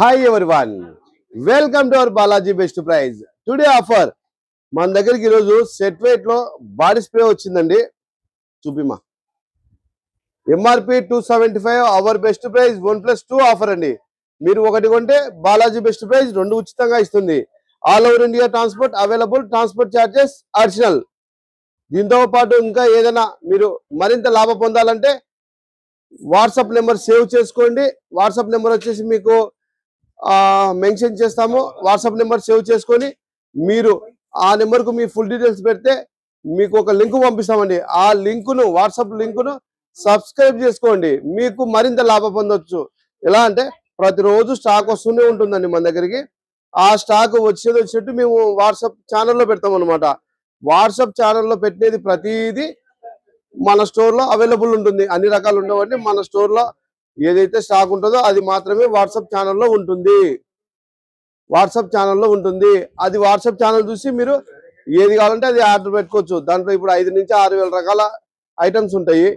Hi everyone, welcome to our Balaji Best Price. Today offer మన దగ్గరికి ఈరోజు set weight లో బాడీ స్ప్రే వచ్చిందండి. చూపిమా MRP 275, our best price 1+2 offer అండి. మీరు ఒకటి కొంటే బాలాజీ బెస్ట్ ప్రైస్ 2 ఉచితంగా ఇస్తుంది. All over India transport available, transport charges additional. దీంతో పాటు ఇంకా ఏదైనా మీరు మరింత లాభం పొందాలంటే వాట్సాప్ నెంబర్ సేవ్ చేసుకోండి. వాట్సాప్ నెంబర్ వచ్చేసి మీకు మెన్షన్ చేస్తాము. వాట్సాప్ నెంబర్ సేవ్ చేసుకొని మీరు ఆ నెంబర్కు మీ ఫుల్ డీటెయిల్స్ పెడితే మీకు ఒక లింక్ పంపిస్తామండి. ఆ లింకును వాట్సాప్ లింకును సబ్స్క్రైబ్ చేసుకోండి. మీకు మరింత లాభం పొందొచ్చు. ఎలా అంటే ప్రతిరోజు స్టాక్ వస్తూనే ఉంటుందండి మన దగ్గరికి. ఆ స్టాక్ వచ్చినట్టు మేము వాట్సాప్ ఛానల్లో పెడతాం అనమాట. వాట్సాప్ ఛానల్లో పెట్టేది ప్రతిదీ మన స్టోర్లో అవైలబుల్ ఉంటుంది. అన్ని రకాలు ఉండవండి. మన స్టోర్లో ఏదైతే స్టాక్ ఉంటుందో అది మాత్రమే వాట్సాప్ ఛానల్లో ఉంటుంది. అది వాట్సాప్ ఛానల్ చూసి మీరు ఏది కావాలంటే అది ఆర్డర్ పెట్టుకోవచ్చు. దాంట్లో ఇప్పుడు 5 నుంచి 6,000 రకాల ఐటమ్స్ ఉంటాయి.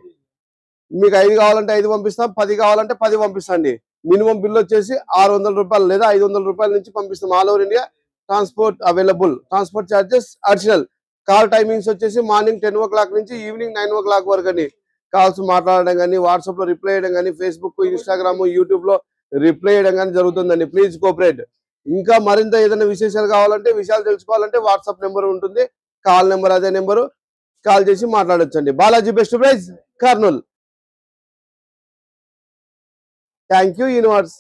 మీకు 5 కావాలంటే 5 పంపిస్తాం, 10 కావాలంటే 10 పంపిస్తాండి. మినిమం బిల్ వచ్చేసి 600 రూపాయలు లేదా 500 రూపాయల నుంచి పంపిస్తాం. All over India transport available, transport charges additional. Call timings వచ్చేసి మార్నింగ్ 10 o'clock నుంచి ఈవినింగ్ 9 o'clock వరకు అండి. కాల్స్ మాట్లాడడం కానీ, వాట్సాప్ లో రిప్లై చేయడం కానీ, ఫేస్బుక్, ఇన్స్టాగ్రామ్, యూట్యూబ్ లో రిప్లై చేయడం కానీ జరుగుతుందండి. Please cooperate. ఇంకా మరింత ఏదైనా విశేషాలు కావాలంటే, విషయాలు తెలుసుకోవాలంటే వాట్సాప్ నెంబర్ ఉంటుంది. కాల్ నెంబర్ అదే నెంబరు, కాల్ చేసి మాట్లాడొచ్చండి. Balaji best price, Kurnool. Thank you universe.